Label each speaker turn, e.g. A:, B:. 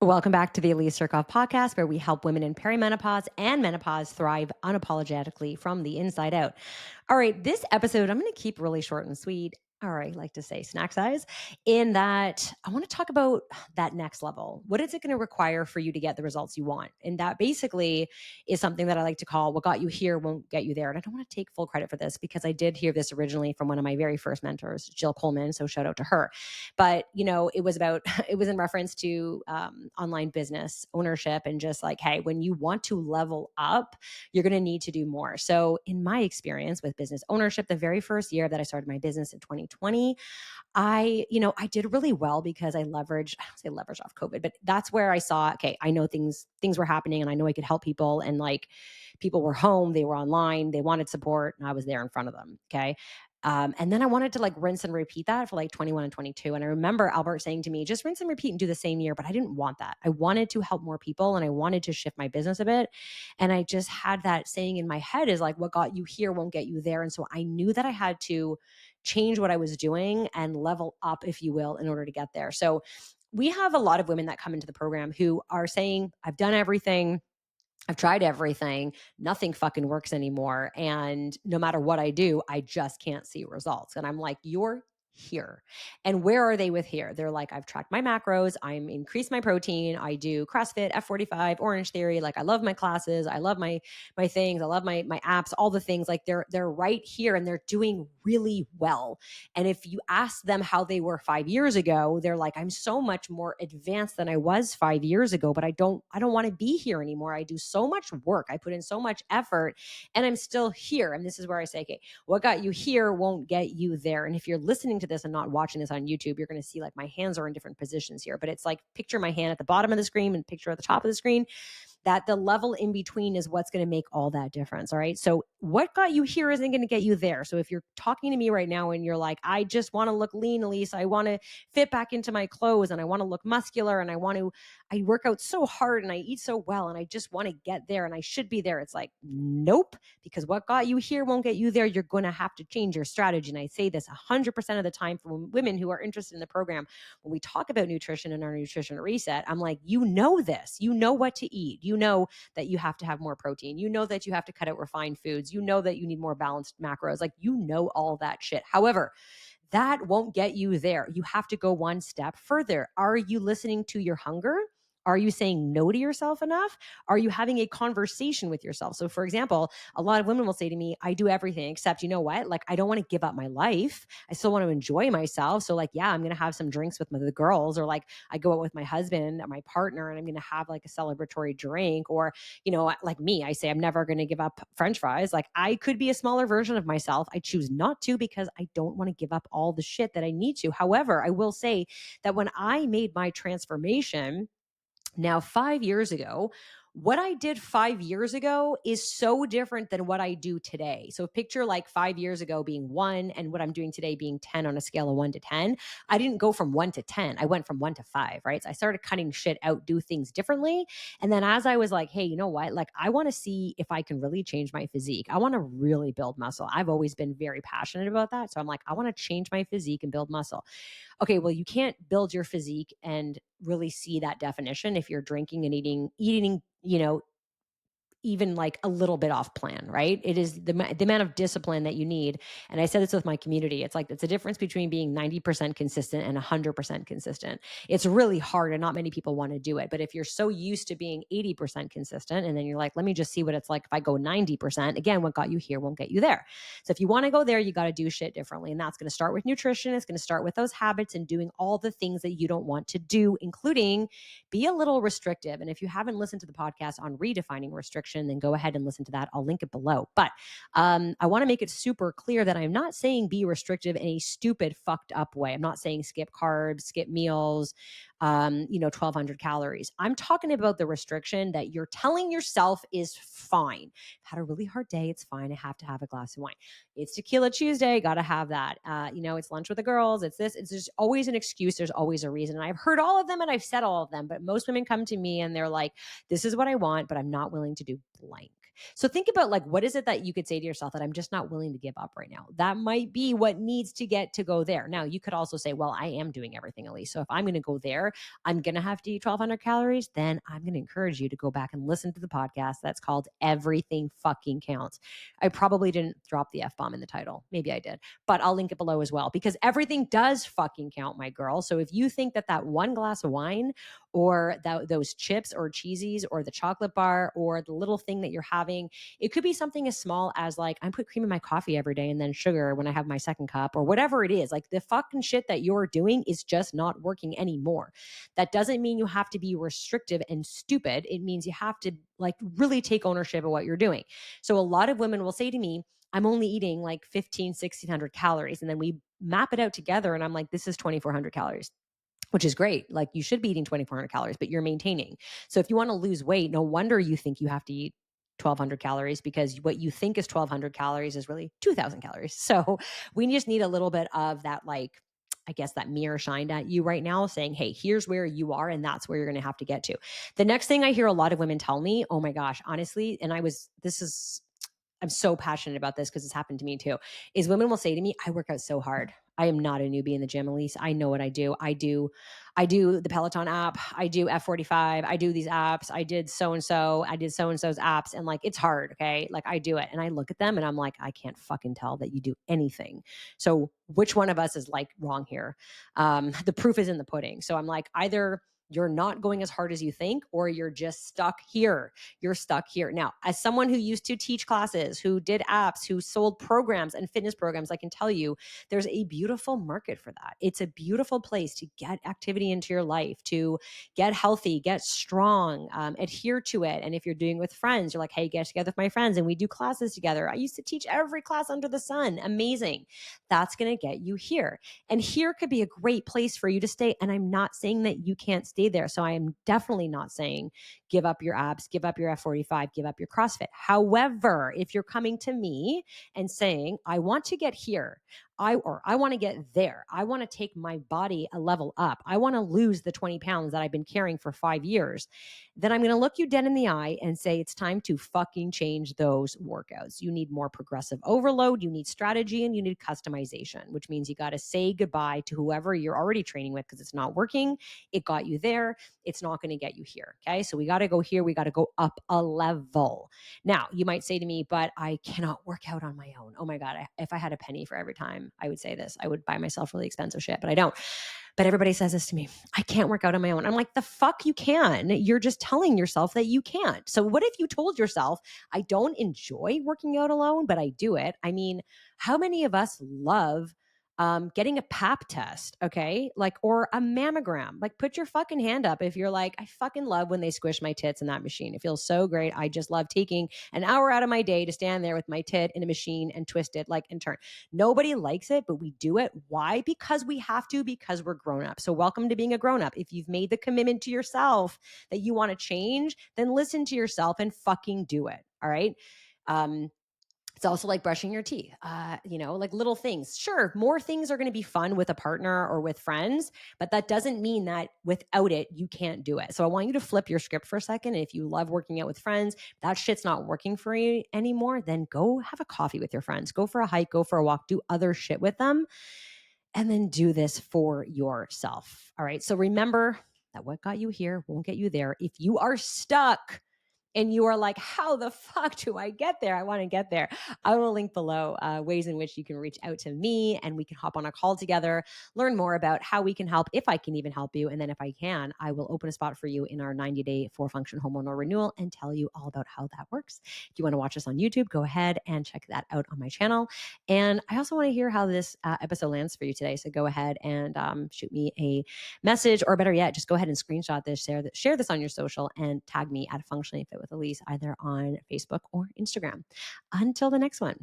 A: Welcome back to the Elise Surkoff podcast, where we help women in perimenopause and menopause thrive unapologetically from the inside out. All right, this episode, I'm going to keep really short and sweet. Or I like to say snack size, in that I want to talk about that next level. What is it going to require for you to get the results you want? And that basically is something that I like to call what got you here won't get you there. And I don't want to take full credit for this because I did hear this originally from one of my very first mentors, Jill Coleman. So shout out to her. But, it was about, it was in reference to online business ownership and just like, hey, when you want to level up, you're going to need to do more. So in my experience with business ownership, the very first year that I started my business in 2020, I did really well because I don't say leverage off COVID, but that's where I saw, okay, I know things were happening and I know I could help people, and like people were home, they were online, they wanted support, and I was there in front of them. Okay. And then I wanted to like rinse and repeat that for like 21 and 22. And I remember Albert saying to me, just rinse and repeat and do the same year. But I didn't want that. I wanted to help more people and I wanted to shift my business a bit. And I just had that saying in my head is like, what got you here won't get you there. And so I knew that I had to change what I was doing and level up, if you will, in order to get there. So we have a lot of women that come into the program who are saying, I've done everything. I've tried everything. Nothing fucking works anymore. And no matter what I do, I just can't see results. And I'm like, you're here. And where are they with here? They're like, I've tracked my macros. I'm increased my protein. I do CrossFit, F45, Orange Theory. Like I love my classes. I love my things. I love my apps, all the things. Like they're right here and they're doing really well. And if you ask them how they were 5 years ago, they're like, I'm so much more advanced than I was 5 years ago, but I don't want to be here anymore. I do so much work. I put in so much effort and I'm still here. And this is where I say, okay, what got you here won't get you there. And if you're listening to this and not watching this on YouTube, you're going to see like my hands are in different positions here, but it's like picture my hand at the bottom of the screen and picture at the top of the screen. That the level in between is what's going to make all that difference. All right. So what got you here isn't going to get you there. So if you're talking to me right now and you're like, I just want to look lean, Elise, I want to fit back into my clothes and I want to look muscular and I work out so hard and I eat so well and I just want to get there and I should be there. It's like, nope, because what got you here won't get you there. You're going to have to change your strategy. And I say this 100% of the time for women who are interested in the program. When we talk about nutrition and our nutrition reset, I'm like, you know this, you know what to eat. You know that you have to have more protein. You know that you have to cut out refined foods. You know that you need more balanced macros. Like, you know all that shit. However, that won't get you there. You have to go one step further. Are you listening to your hunger? Are you saying no to yourself enough? Are you having a conversation with yourself? So, for example, a lot of women will say to me, I do everything except, you know what? Like, I don't want to give up my life. I still want to enjoy myself. So, like, yeah, I'm going to have some drinks with the girls, or like I go out with my husband or my partner and I'm going to have like a celebratory drink. Or, like me, I say I'm never going to give up French fries. Like, I could be a smaller version of myself. I choose not to because I don't want to give up all the shit that I need to. However, I will say that when I made my transformation, now, 5 years ago, what I did 5 years ago is so different than what I do today. So picture like 5 years ago being 1 and what I'm doing today being 10 on a scale of 1 to 10. I didn't go from 1 to 10. I went from 1 to 5, right? So I started cutting shit out, do things differently. And then as I was like, hey, you know what? Like, I want to see if I can really change my physique. I want to really build muscle. I've always been very passionate about that. So I'm like, I want to change my physique and build muscle. Okay, well, you can't build your physique and really see that definition if you're drinking and eating, even like a little bit off plan, right? It is the amount of discipline that you need. And I said this with my community. It's like, it's a difference between being 90% consistent and 100% consistent. It's really hard and not many people want to do it. But if you're so used to being 80% consistent and then you're like, let me just see what it's like if I go 90%, again, what got you here won't get you there. So if you want to go there, you got to do shit differently. And that's going to start with nutrition. It's going to start with those habits and doing all the things that you don't want to do, including be a little restrictive. And if you haven't listened to the podcast on redefining restriction, then go ahead and listen to that. I'll link it below. But I want to make it super clear that I'm not saying be restrictive in a stupid, fucked up way. I'm not saying skip carbs, skip meals, 1,200 calories. I'm talking about the restriction that you're telling yourself is fine. I've had a really hard day. It's fine. I have to have a glass of wine. It's Tequila Tuesday. Got to have that. It's lunch with the girls. It's this. It's just always an excuse. There's always a reason. And I've heard all of them and I've said all of them. But most women come to me and they're like, this is what I want, but I'm not willing to do blank. So think about like, what is it that you could say to yourself that I'm just not willing to give up right now? That might be what needs to get to go there. Now, you could also say, well, I am doing everything, Elise. So if I'm going to go there, I'm going to have to eat 1,200 calories. Then I'm going to encourage you to go back and listen to the podcast that's called Everything Fucking Counts. I probably didn't drop the F bomb in the title. Maybe I did, but I'll link it below as well because everything does fucking count, my girl. So if you think that one glass of wine or those chips or cheesies or the chocolate bar or the little thing that you're having, it could be something as small as like, I put cream in my coffee every day and then sugar when I have my second cup or whatever it is. Like the fucking shit that you're doing is just not working anymore. That doesn't mean you have to be restrictive and stupid. It means you have to like really take ownership of what you're doing. So a lot of women will say to me, I'm only eating like 1,600 calories. And then we map it out together. And I'm like, this is 2,400 calories, which is great. Like you should be eating 2,400 calories, but you're maintaining. So if you want to lose weight, no wonder you think you have to eat 1,200 calories because what you think is 1,200 calories is really 2,000 calories. So we just need a little bit of that, like, I guess that mirror shined at you right now saying, hey, here's where you are and that's where you're going to have to get to. The next thing I hear a lot of women tell me, oh my gosh, honestly, and I'm so passionate about this because it's happened to me too, is women will say to me, I work out so hard. I am not a newbie in the gym, Elise. I know what I do. I do the Peloton app. I do F45. I do these apps. I did so-and-so. I did so-and-so's apps. And like, it's hard. Okay. Like I do it. And I look at them and I'm like, I can't fucking tell that you do anything. So which one of us is like wrong here? The proof is in the pudding. So I'm like, either you're not going as hard as you think, or you're just stuck here. You're stuck here. Now, as someone who used to teach classes, who did apps, who sold programs and fitness programs, I can tell you there's a beautiful market for that. It's a beautiful place to get activity into your life, to get healthy, get strong, adhere to it. And if you're doing it with friends, you're like, hey, get together with my friends and we do classes together. I used to teach every class under the sun. Amazing. That's going to get you here. And here could be a great place for you to stay. And I'm not saying that you can't stay there. So I am definitely not saying give up your abs, give up your F45, give up your CrossFit. However, if you're coming to me and saying, I want to get here, I want to get there, I want to take my body a level up, I want to lose the 20 pounds that I've been carrying for 5 years, then I'm going to look you dead in the eye and say, it's time to fucking change those workouts. You need more progressive overload, you need strategy, and you need customization, which means you got to say goodbye to whoever you're already training with because it's not working. It got you there. It's not going to get you here. Okay. So we got to go here. We got to go up a level. Now, you might say to me, but I cannot work out on my own. Oh my God. If I had a penny for every time I would say this, I would buy myself really expensive shit, but I don't. But everybody says this to me. I can't work out on my own. I'm like, the fuck you can. You're just telling yourself that you can't. So what if you told yourself, I don't enjoy working out alone, but I do it? I mean, how many of us love getting a pap test, okay? Like, or a mammogram. Like, put your fucking hand up if you're like, I fucking love when they squish my tits in that machine. It feels so great. I just love taking an hour out of my day to stand there with my tit in a machine and twist it like and turn. Nobody likes it, but we do it. Why? Because we have to, because we're grown up. So welcome to being a grown up. If you've made the commitment to yourself that you want to change, then listen to yourself and fucking do it. All right. It's also like brushing your teeth, like little things. Sure, more things are going to be fun with a partner or with friends, but that doesn't mean that without it, you can't do it. So I want you to flip your script for a second. And if you love working out with friends, that shit's not working for you anymore, then go have a coffee with your friends. Go for a hike, go for a walk, do other shit with them, and then do this for yourself. All right. So remember that what got you here won't get you there. If you are stuck, and you are like, how the fuck do I get there? I want to get there. I will link below ways in which you can reach out to me and we can hop on a call together, learn more about how we can help, if I can even help you. And then if I can, I will open a spot for you in our 90-day 4-function hormonal renewal and tell you all about how that works. If you want to watch us on YouTube, go ahead and check that out on my channel. And I also want to hear how this episode lands for you today. So go ahead and shoot me a message, or better yet, just go ahead and screenshot this, share this on your social and tag me at FunctionallyFitwithElise, either on Facebook or Instagram. Until the next one.